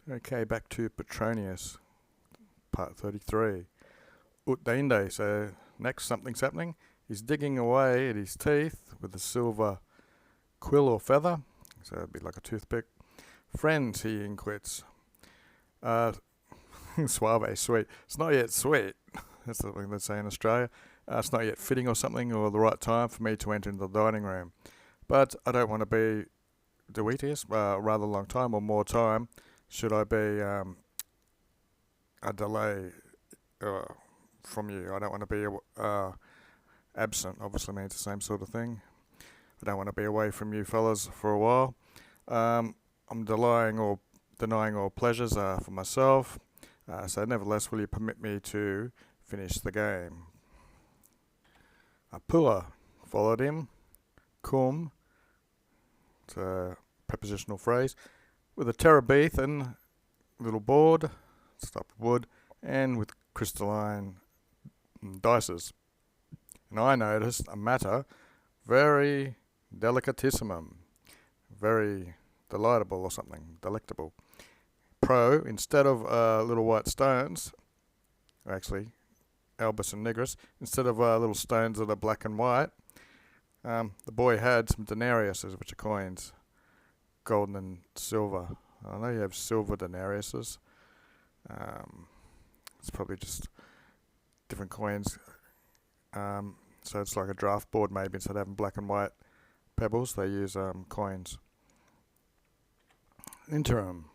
Okay, back to Petronius, part 33. Utdinde, so next something's happening. He's digging away at his teeth with a silver quill or feather, so it'd be like a toothpick. Friends, he inquits. Uh, Suave, sweet. It's not yet sweet. That's something they say in Australia. It's not yet fitting or something, or the right time for me to enter into the dining room. But I don't want to be Demetrius, rather long time or more time. Should I be a delay uh, from you? I don't want to be absent. Obviously means the same sort of thing. I don't want to be away from you fellas for a while. I'm denying all pleasures for myself. So nevertheless, will you permit me to finish the game? Pula followed him. Cum, it's a prepositional phrase, with a terebinth little board, stop wood, and with crystalline dices. And I noticed a matter very delicatissimum, very delightable or something, delectable. Pro, instead of little white stones, actually, albus and nigris, instead of little stones that are black and white, the boy had some denariuses, which are coins, golden and silver. I know you have silver denariuses. It's probably just different coins. So it's like a draft board maybe. Instead of having black and white pebbles, they use coins. Interim.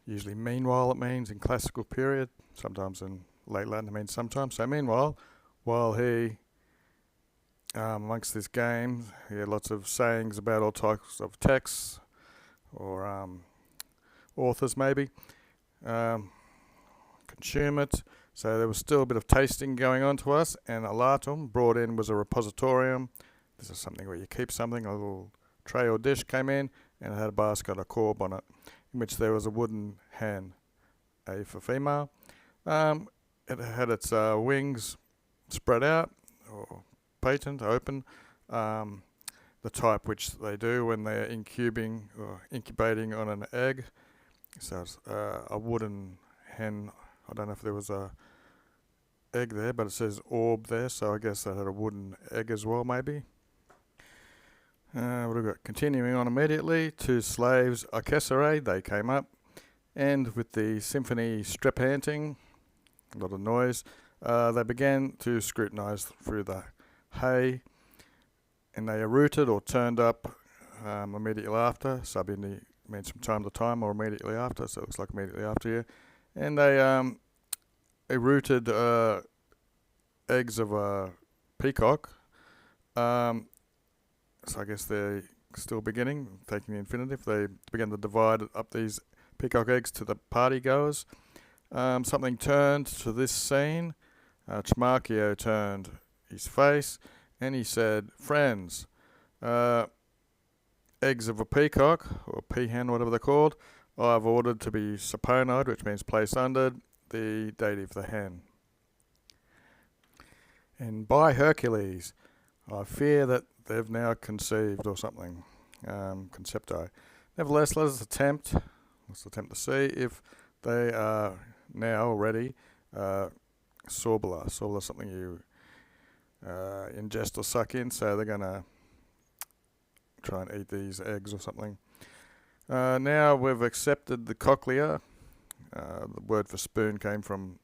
Usually meanwhile it means in classical period. Sometimes in late Latin it means sometimes. So meanwhile, while he, amongst this game, he had lots of sayings about all types of texts or authors maybe. Consume it. So there was still a bit of tasting going on to us, and alatum brought in was a repositorium. This is something where you keep something. A little tray or dish came in, and it had a basket, a corb on it, in which there was a wooden hen, A for female. It had its wings spread out, or patent, open, the type which they do when they're incubating on an egg. So it's a wooden hen. I don't know if there was a egg there, but it says orb there, so I guess that had a wooden egg as well, maybe. What have we got? Continuing on immediately, two slaves, Arcesare, they came up, and with the symphony strepanting, a lot of noise, they began to scrutinise through the hay, and they are rooted or turned up immediately after. Subindi means from time to time or immediately after, so it looks like immediately after you. And they rooted eggs of a peacock. So I guess they're still beginning, taking the infinitive. They began to divide up these peacock eggs to the party goers. Something turned to this scene. Chmarchio turned his face and he said, "Friends, eggs of a peacock, or peahen, whatever they're called, I've ordered to be saponide, which means placed under the dative, the hen. And by Hercules, I fear that they've now conceived or something, concepti. Nevertheless, let's attempt to see if they are now already sorbula. Sorbula is something you ingest or suck in, so they're going to try and eat these eggs or something. Now we've accepted the cochlea. The word for spoon came from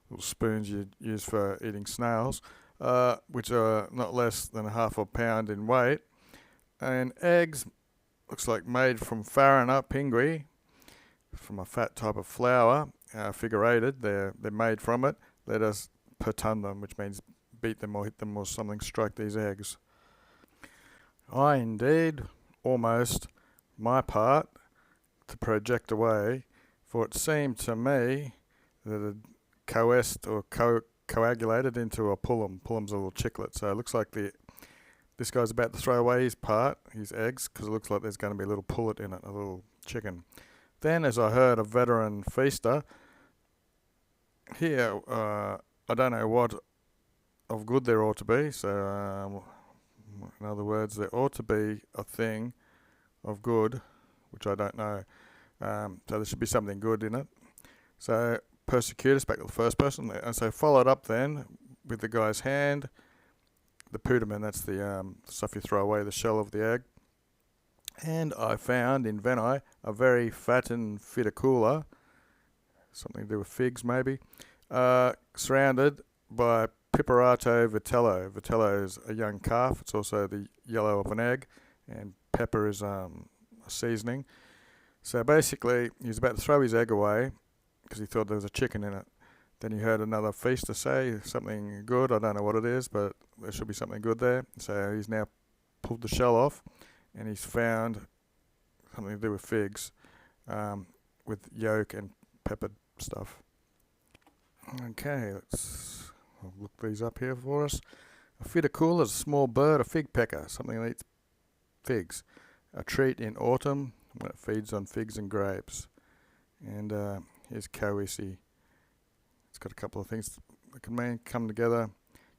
little spoons you use for eating snails, which are not less than half a pound in weight. And eggs, looks like made from farina pingui, from a fat type of flour, figurated. They're made from it. Let us pertund them, which means beat them or hit them or something, strike these eggs. I indeed, almost, my part, to project away, for it seemed to me that it coalesced or coagulated into a pullum. Pullum's a little chicklet, so it looks like this guy's about to throw away his part, his eggs, because it looks like there's going to be a little pullet in it, a little chicken. Then, as I heard a veteran feaster, here, I don't know what of good there ought to be, so in other words, there ought to be a thing of good, which I don't know. So there should be something good in it. So Persecutus, back to the first person, and so followed up then with the guy's hand, the putamen, that's the stuff you throw away, the shell of the egg. And I found in Venai a very fattened fidicula, something to do with figs maybe, surrounded by Piperato vitello. Vitello is a young calf. It's also the yellow of an egg, and pepper is a seasoning. So basically, he was about to throw his egg away because he thought there was a chicken in it. Then he heard another feaster say something good. I don't know what it is, but there should be something good there. So he's now pulled the shell off, and he's found something to do with figs, with yolk and peppered stuff. Okay, I'll look these up here for us. A fidicula is a small bird, a fig pecker, something that eats figs. A treat in autumn when it feeds on figs and grapes. And here's coesi. It's got a couple of things that can come together,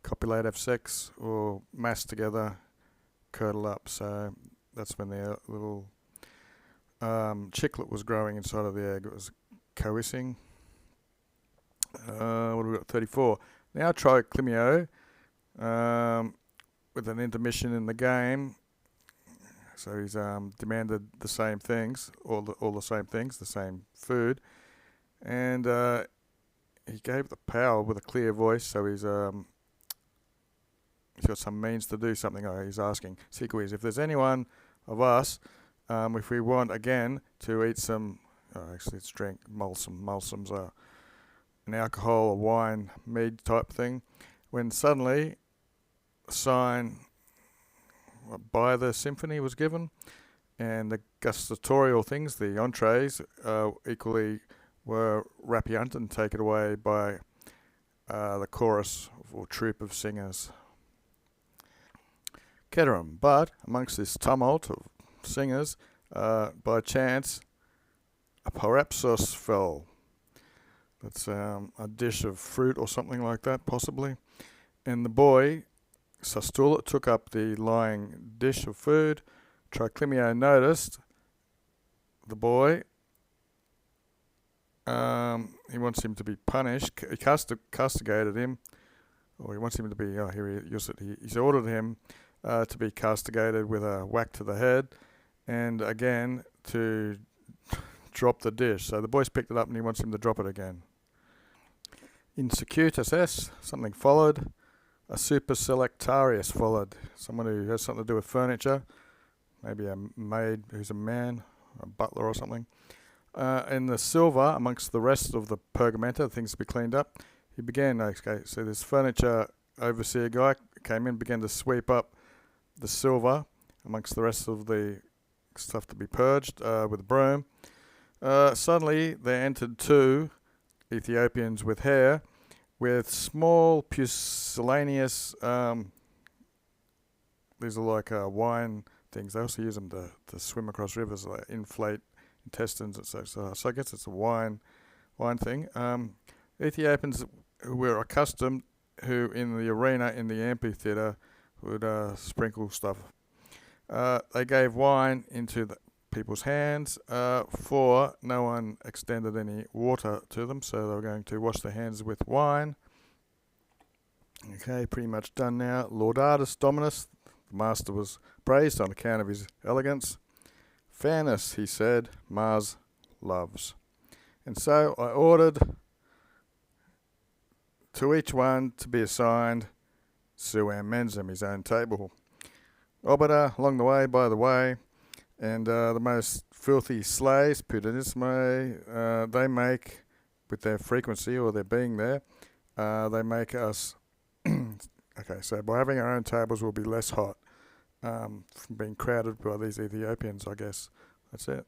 copulate, have sex, or mass together, curdle up. So that's when the little chicklet was growing inside of the egg. It was coessing. What have we got? 34. Now try Climio with an intermission in the game. So he's demanded the same things, all the same things, the same food, and he gave the power with a clear voice. So he's got some means to do something. He's asking Sequis if there's anyone of us, if we want again to eat some. Actually, it's drink mulsum. Mulsum's an alcohol, a wine, mead type thing. When suddenly a sign by the symphony was given, and the gustatorial things, the entrees, equally were rapiant and taken away by the chorus or troupe of singers. Ceterum. But amongst this tumult of singers, by chance, a parapsos fell. That's a dish of fruit or something like that, possibly. And the boy, Sastula, took up the lying dish of food. Triclimio noticed the boy. He wants him to be punished. He castigated him, or he wants him to be. He's ordered him to be castigated with a whack to the head, and again to drop the dish. So the boy's picked it up, and he wants him to drop it again. In Secutus S, something followed. A superselectarius followed. Someone who has something to do with furniture, maybe a maid who's a man, a butler or something. In the silver, amongst the rest of the pergamenta, things to be cleaned up, he began. Okay, so this furniture overseer guy came in, began to sweep up the silver amongst the rest of the stuff to be purged with a broom. Suddenly, there entered two Ethiopians with hair, with small pusillanimous, these are like wine things. They also use them to swim across rivers, like inflate intestines and such. So I guess it's a wine thing. Ethiopians who were accustomed, who in the arena, in the amphitheatre, would sprinkle stuff. They gave wine into the people's hands, for no one extended any water to them, so they were going to wash their hands with wine. Okay, pretty much done now. Laudatus Dominus, the master was praised on account of his elegance. Fairness, he said, Mars loves. And so I ordered to each one to be assigned suam mensum, his own table. Obiter, along the way, by the way, and the most filthy slaves, pudinisme, they make, with their frequency or their being there, they make us, okay, so by having our own tables we'll be less hot from being crowded by these Ethiopians, I guess. That's it.